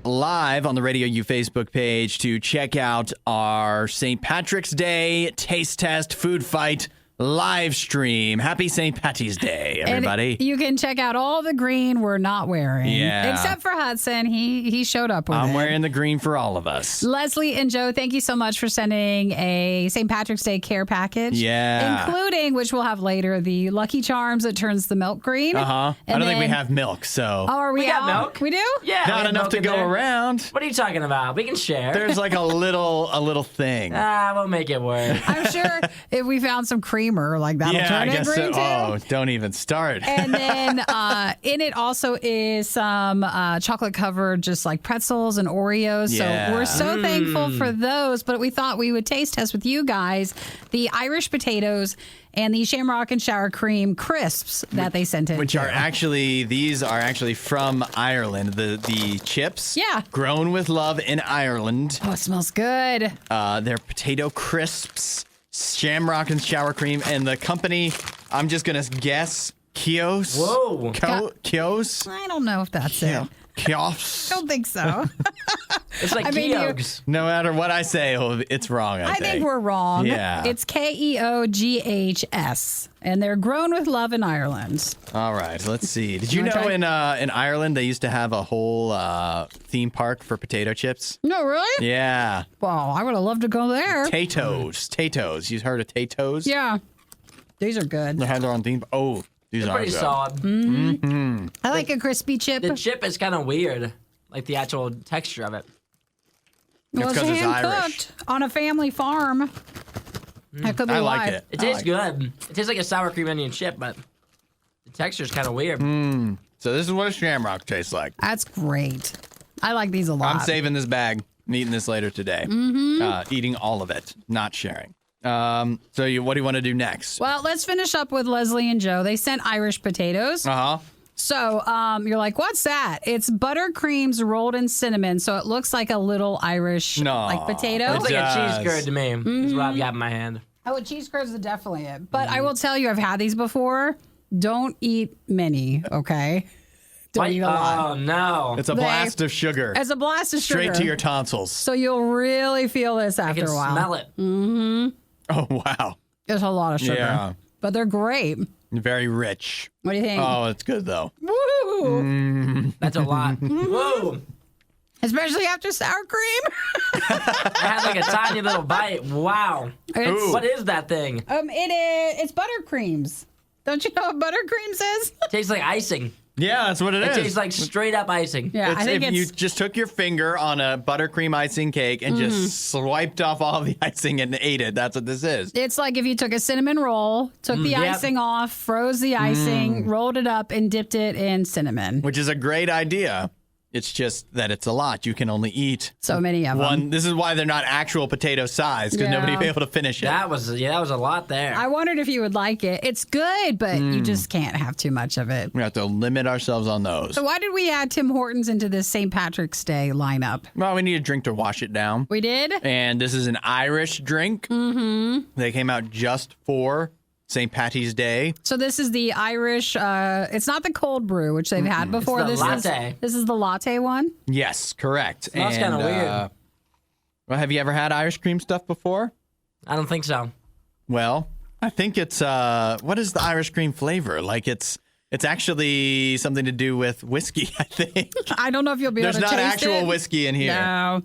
Live on the Radio U Facebook page to check out our St. Patrick's Day taste test food fight live stream. Happy St. Patty's Day, everybody. And you can check out all the green we're not wearing. Yeah. Except for Hudson. He showed up with it. I'm wearing the green for all of us. Leslie and Joe, thank you so much for sending a St. Patrick's Day care package. Yeah. Including, which we'll have later, the Lucky Charms that turns the milk green. I don't think we have milk, so. Oh, are we got out? milk. We do? Yeah. Not enough to go around. What are you talking about? We can share. There's like a little thing. We'll make it work. I'm sure if we found some creamer, like that'll Yeah, turn I it guess green so. too. Oh, don't even start. And then in it also is some chocolate covered just like pretzels and Oreos. Yeah. So we're so thankful for those. But we thought we would taste test with you guys the Irish potatoes and the shamrock and sour cream crisps that they sent in. These are actually from Ireland. The chips. Yeah. Grown with love in Ireland. Oh, it smells good. They're potato crisps, shamrock and sour cream, and the company, I'm just going to guess, Kios? Whoa. Kios? I don't know if that's it. Kios? I don't think so. It's like Keogh's. No matter what I say, it's wrong, I think we're wrong. Yeah. It's Keoghs, and they're grown with love in Ireland. All right, let's see. Did you Wanna know try? in Ireland they used to have a whole theme park for potato chips? No, really? Yeah. Well, I would have loved to go there. Tatoes. You heard of Tatoes? Yeah. These are good. They had their own theme. Oh, these are Pretty good. solid. I like a crispy chip. The chip is kind of weird, like the actual texture of it. Well, It's 'cause it's Irish. cooked on a family farm. That could be I why. like it. It tastes good. It tastes like a sour cream onion chip, but the texture is kind of weird. So this is what a shamrock tastes like. That's great. I like these a lot. I'm saving this bag. I'm eating this later today. Eating all of it, not sharing. What do you want to do next? Well, let's finish up with Leslie and Joe. They sent Irish potatoes. Uh-huh. So you're like, what's that? It's buttercreams rolled in cinnamon, so it looks like a little Irish like potato. It's like a cheese does. curd to me. Is what I've got in my hand. Oh, a cheese curd is definitely it. But I will tell you, I've had these before. Don't eat many, okay? Don't eat a lot. Oh, no. It's a blast of sugar. It's a blast of sugar. Straight to your tonsils. So you'll really feel this I after can a while. smell it. Oh, wow. There's a lot of sugar. Yeah. But they're great. Very rich. What do you think? Oh, it's good, though. Woo! That's a lot. Whoa. Especially after sour cream. I had like a tiny little bite. Wow. It's, What is that thing? it's buttercreams. Don't you know what buttercreams is? It tastes like icing. Yeah, that's what it It is. tastes like straight up icing. Yeah, It's I think if you just took your finger on a buttercream icing cake and just swiped off all the icing and ate it. That's what this is. it's like if you took a cinnamon roll, took the Yep. icing off, froze the icing, rolled it up, and dipped it in cinnamon. Which is a great idea. It's just that it's a lot. You can only eat So many of them. one. This is why they're not actual potato size, because nobody will be able to finish it. That was a lot there. I wondered if you would like it. It's good, but you just can't have too much of it. We have to limit ourselves on those. So why did we add Tim Hortons into this St. Patrick's Day lineup? Well, we need a drink to wash it down. We did? And this is an Irish drink. Mm-hmm. They came out just for St. Patty's Day. So this is the Irish, it's not the cold brew, which they've had before. the latte. This is the latte one. Yes, correct. Smells kinda weird. Well, have you ever had Irish cream stuff before? I don't think so. Well, I think it's what is the Irish cream flavor? Like it's actually something to do with whiskey, I think. I don't know if you'll be There's able to not taste it. actual whiskey in here. No.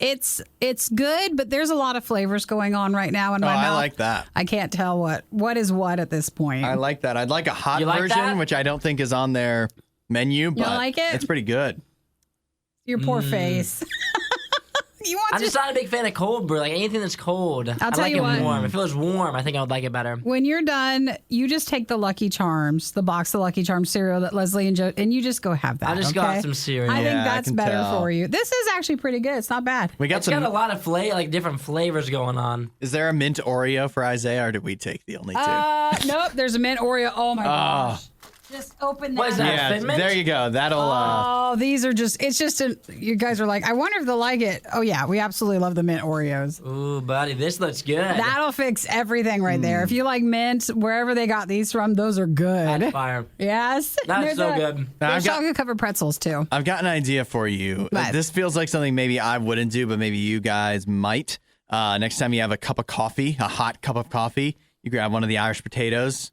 It's good, but there's a lot of flavors going on right now in my mouth. I like that. I can't tell what is what at this point. I like that. I'd like a hot You like version, that? which I don't think is on their menu, but like it? it's pretty good. Your poor face. You want I'm to just not a big fan of cold brew. Like anything that's cold, I tell like you it what. warm. If it was warm, I think I would like it better. When you're done, you just take the Lucky Charms, the box of Lucky Charms cereal that Leslie and Joe, and you just go have that. I'll just go okay? have some cereal. I think Yeah, I that's can better tell. for you. This is actually pretty good. It's not bad. We got It's got some. a lot of different flavors going on. Is there a mint Oreo for Isaiah, or did we take the only two? Nope. There's a mint Oreo. Oh my gosh. Just open that. What is that? Yeah, Fitment? there you go. That'll. Oh, these are just, you guys are like, I wonder if they'll like it. Oh, yeah, we absolutely love the mint Oreos. Ooh, buddy, this looks good. That'll fix everything right there. If you like mint, wherever they got these from, those are good. That's fire. Yes. That's so good. There's chocolate-covered pretzels, too. I've got an idea for you. What? This feels like something maybe I wouldn't do, but maybe you guys might. Next time you have a cup of coffee, a hot cup of coffee, you grab one of the Irish potatoes.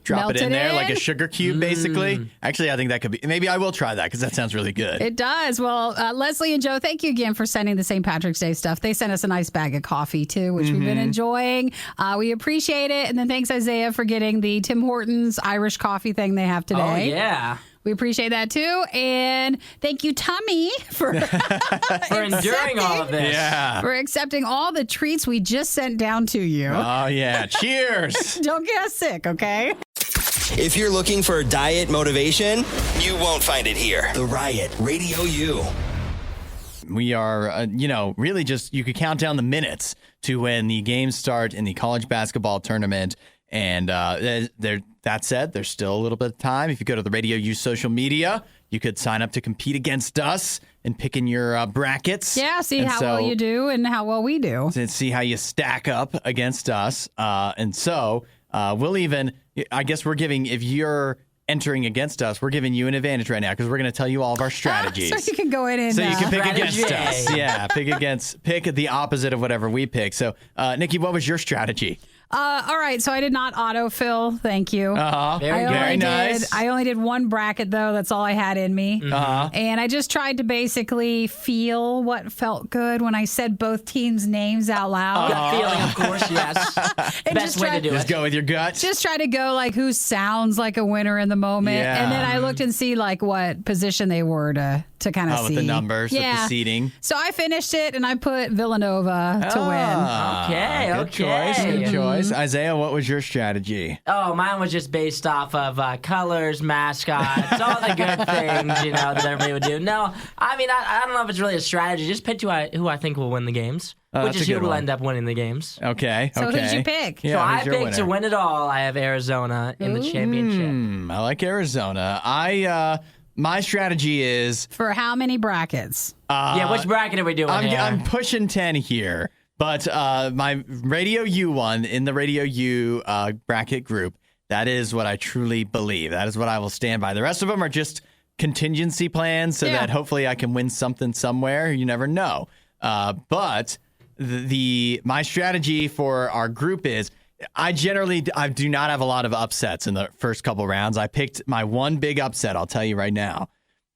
Drop Melt it in it there in. like a sugar cube, basically. Actually, I think that could be. Maybe I will try that because that sounds really good. It does. Well, Leslie and Joe, thank you again for sending the St. Patrick's Day stuff. They sent us a nice bag of coffee, too, which we've been enjoying. We appreciate it. And then thanks, Isaiah, for getting the Tim Hortons Irish coffee thing they have today. Oh, yeah. We appreciate that, too. And thank you, Tummy, for enduring all of this. Yeah. for accepting all the treats we just sent down to you. Oh, yeah. Cheers. Don't get us sick, okay? If you're looking for diet motivation, you won't find it here. The Riot, Radio U. We are, really just, you could count down the minutes to when the games start in the college basketball tournament. And that said, there's still a little bit of time. If you go to the Radio U social media, you could sign up to compete against us and pick in your brackets. Yeah, see how well you do and how well we do. And see how you stack up against us. And so we'll even, I guess we're giving, if you're entering against us, we're giving you an advantage right now because we're going to tell you all of our strategies. So you can go in and... So you can pick Strategy. against us. Yeah, pick the opposite of whatever we pick. So, Nikki, what was your strategy? all right, so I did not autofill. Thank you. Very nice. I only did one bracket, though. That's all I had in me. And I just tried to basically feel what felt good when I said both teams' names out loud. Gut feeling, of course, yes. And Best way to do Just it. go with your gut. Just try to go like who sounds like a winner in the moment. Yeah. And then I looked and see like what position they were to kind of see. with the numbers, with the seating. So I finished it and I put Villanova to win. Okay, Good choice. Good okay. choice. Isaiah, what was your strategy? Oh, mine was just based off of colors, mascots, all the good things, that everybody would do. No, I mean, I don't know if it's really a strategy. Just pick who I think will win the games, which that's a is who good will one. end up winning the games. Okay. So okay. who'd you pick? Yeah, So I who's your picked to winner? win it all. I have Arizona in the championship. I like Arizona. My strategy is For how many brackets? Yeah, which bracket are we doing here? I'm pushing 10 here, but my Radio U one in the Radio U bracket group, that is what I truly believe. That is what I will stand by. The rest of them are just contingency plans so that hopefully I can win something somewhere. You never know. But my strategy for our group is I do not have a lot of upsets in the first couple rounds. I picked my one big upset. I'll tell you right now.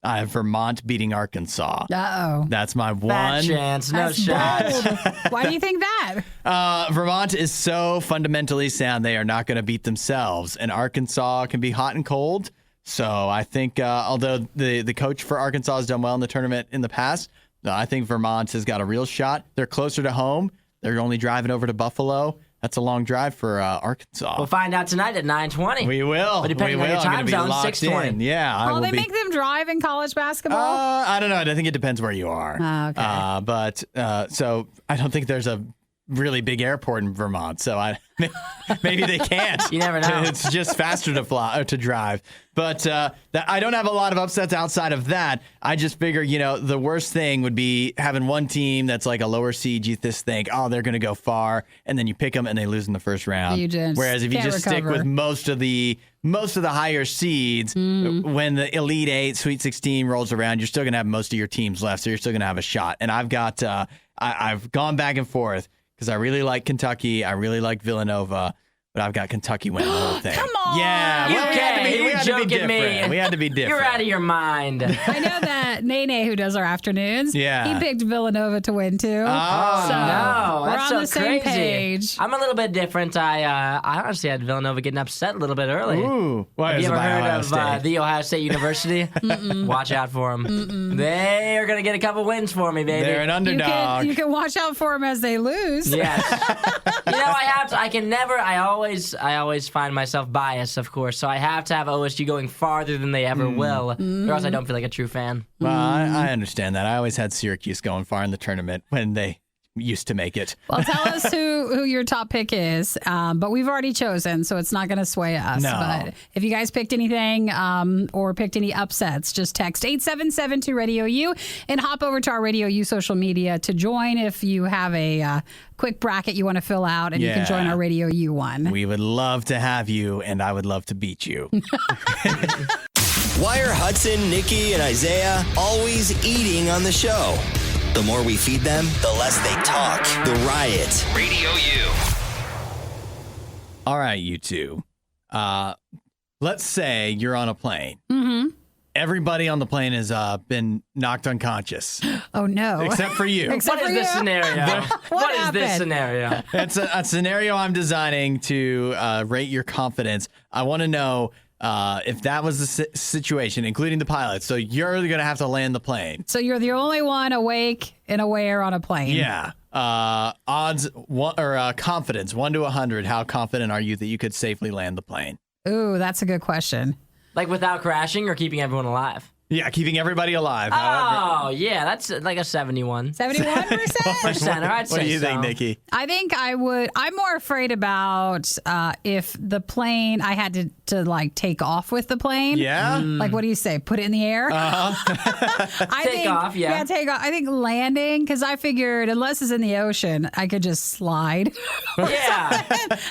I have Vermont beating Arkansas. Uh-oh. That's my Bad one. chance, no That's shot. bold. Why do you think that? Vermont is so fundamentally sound, they are not going to beat themselves. And Arkansas can be hot and cold. So I think, although the coach for Arkansas has done well in the tournament in the past, I think Vermont has got a real shot. They're closer to home. They're only driving over to Buffalo. That's a long drive for Arkansas. We'll find out tonight at 9:20. We will. But depending we on your will. time I'm gonna be zone, locked 6:20. in. Yeah. I Oh, will they be. make them drive in college basketball? I don't know. I think it depends where you are. Okay. So I don't think there's a really big airport in Vermont. So maybe they can't. You never know. It's just faster to fly or to drive. But I don't have a lot of upsets outside of that. I just figure, the worst thing would be having one team that's like a lower seed. You just think, oh, they're going to go far, and then you pick them and they lose in the first round. You just Whereas if you can't just stick recover. with most of the higher seeds, when the Elite Eight, Sweet 16 rolls around, you're still going to have most of your teams left, so you're still going to have a shot. And I've got, I've gone back and forth because I really like Kentucky, I really like Villanova, but I've got Kentucky winning the whole thing. Come on. Yeah, well, we had to be joking different. me. We had to be different. You're out of your mind. I know that Nene, who does our afternoons, Yeah. he picked Villanova to win, too. Oh, So No, we're that's on so the same crazy. page. I'm a little bit different. I honestly had Villanova getting upset a little bit early. Ooh. Why Have is you it ever by heard Ohio of State? the Ohio State University? Watch out for them. They are going to get a couple wins for me, baby. They're an underdog. You can watch out for them as they lose. Yes. I have to. I can never. I always find myself biased, of course. So I have to have OSU going farther than they ever will, or else I don't feel like a true fan. Well, I understand that. I always had Syracuse going far in the tournament when they used to make it. Well, tell us who your top pick is. But we've already chosen, so it's not going to sway us. No. But if you guys picked anything or picked any upsets, just text 877 to Radio U and hop over to our Radio U social media to join if you have a quick bracket you want to fill out, and you can join our Radio U one. We would love to have you, and I would love to beat you. Why are Hudson, Nikki, and Isaiah always eating on the show? The more we feed them, the less they talk. The Riot. Radio U. All right, you two. Let's say you're on a plane. Mm-hmm. Everybody on the plane has been knocked unconscious, Oh, no. except for you. Except What for is this you. scenario? What is happened? this scenario? It's a scenario I'm designing to rate your confidence. I want to know if that was the situation, including the pilot. So you're going to have to land the plane. So you're the only one awake and aware on a plane. Yeah. Odds confidence 1 to 100. How confident are you that you could safely land the plane? Ooh, that's a good question. Like without crashing or keeping everyone alive? Yeah, keeping everybody alive. Oh, yeah, that's like a 71. 71%? Percent, or I'd say What do you think, so. Nikki? I think I would. I'm more afraid about if the plane, I had to like take off with the plane. Yeah? Like, what do you say? Put it in the air? I Take off, yeah. Yeah, take off. I think landing, because I figured unless it's in the ocean, I could just slide. Yeah.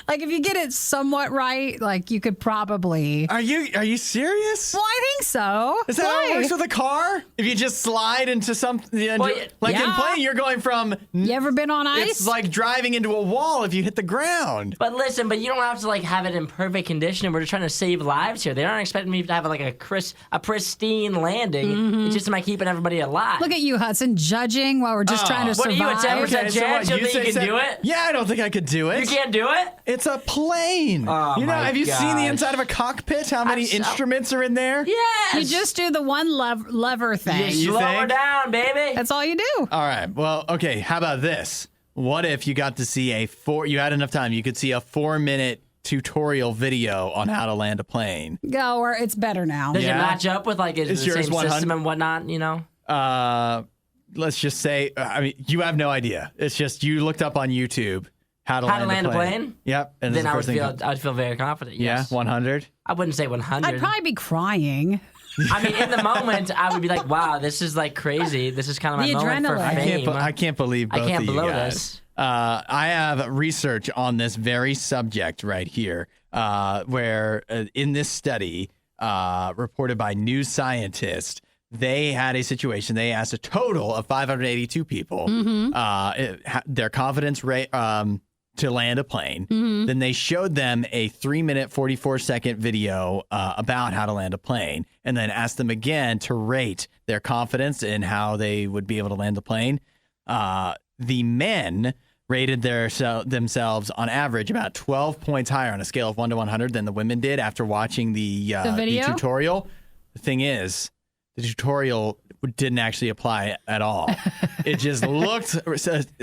Like, if you get it somewhat right, like, you could probably. Are you serious? Well, I think so. Is that how it works with a car? If you just slide into something, Well, like in yeah. plane, you're going from. You ever been on ice? It's like driving into a wall if you hit the ground. But listen, you don't have to like have it in perfect condition. We're just trying to save lives here. They aren't expecting me to have like a pristine landing. It's just am I keeping everybody alive? Look at you, Hudson, judging while we're just trying to What are survive. you, a 10% Okay, so chance what, you think you say can do it? Yeah, I don't think I could do it. You can't do it? It's a plane. Oh, you know, my have you seen the gosh. inside of a cockpit? How many so- instruments are in there? Yes. You just do the one lever thing. You You slow her think? down, baby. That's all you do. All right. Well, okay. How about this? What if you got to see you had enough time, you could see a 4-minute tutorial video on how to land a plane. Go, or it's better now. Does Yeah. it match up with like is Is the yours same 100? system and whatnot, you know? Let's just say, I mean, you have no idea. It's just you looked up on YouTube how to land a plane. Yep. And Then the I would first thing. I would feel very confident. Yeah, Yes. 100. I wouldn't say 100. I'd probably be crying. I mean, in the moment, I would be like, "Wow, this is like crazy. This is kind of my The moment for adrenaline. fame." I can't believe both I can't of you blow guys. this. I have research on this very subject right here, where in this study reported by New Scientist, they had a situation. They asked a total of 582 people their confidence rate to land a plane. Then they showed them a 3-minute, 44-second video about how to land a plane, and then asked them again to rate their confidence in how they would be able to land the plane. The men rated themselves on average about 12 points higher on a scale of 1 to 100 than the women did after watching the video? tutorial. The thing is, the tutorial didn't actually apply at all. It just looked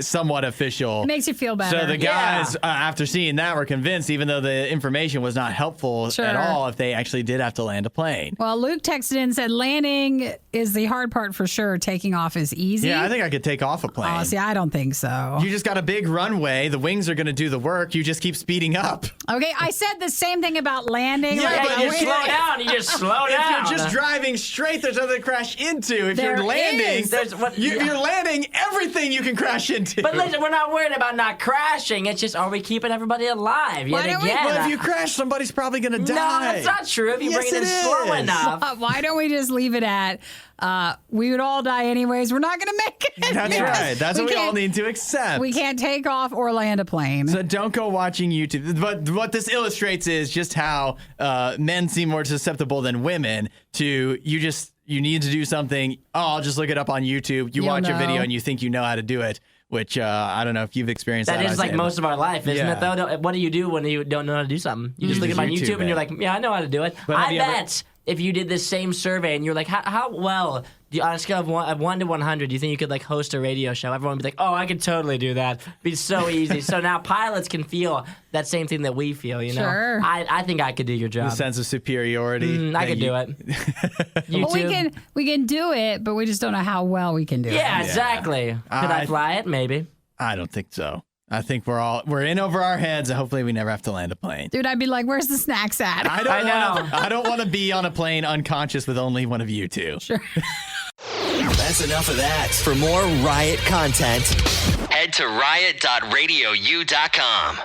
somewhat official. It makes you feel better. So the guys, after seeing that, were convinced, even though the information was not helpful Sure. at all, if they actually did have to land a plane. Well, Luke texted in and said landing is the hard part for sure. Taking off is easy. Yeah, I think I could take off a plane. Oh, see, I don't think so. You just got a big runway. The wings are going to do the work. You just keep speeding up. Okay, I said the same thing about landing. Yeah, Yeah, but you wait- just slow down. You just slow If down. you're just driving straight, there's nothing to crash into. If There you're landing, is. There's what- if yeah. you're landing, everything you can crash into. But listen, we're not worried about not crashing. It's just, are we keeping everybody alive? Why Yet don't we- again. Well, if you crash, somebody's probably going to die. No, that's not true. If you Yes, bring it in it slow is. enough. Why don't we just leave it at we would all die anyways. We're not going to make it. That's Yeah. right. That's what we all can't- need to accept. We can't take off or land a plane. So don't go watching YouTube. But what this illustrates is just how men seem more susceptible than women to you need to do something. Oh, I'll just look it up on YouTube. You You'll watch a video know. and you think you know how to do it, which I don't know if you've experienced that. That is like Isaiah. most of our life, isn't Yeah. it, though? What do you do when you don't know how to do something? You just look just at my YouTube YouTube it. and you're like, yeah, I know how to do it. But have I you ever- bet if you did this same survey and you're like, how well, on a scale of 1 to 100, do you think you could like host a radio show? Everyone would be like, oh, I could totally do that. It'd be so easy. So now pilots can feel that same thing that we feel, you know? Sure. I think I could do your the job. sense of superiority. I that could you- do it. YouTube. Well, we can do it, but we just don't know how well we can do Yeah, it. exactly. Could I I- fly it? Maybe. I don't think so. I think we're in over our heads, and hopefully we never have to land a plane. Dude, I'd be like, where's the snacks at? I don't want to be on a plane unconscious with only one of you two. Sure. That's enough of that. For more Riot content, Head to riot.radiou.com.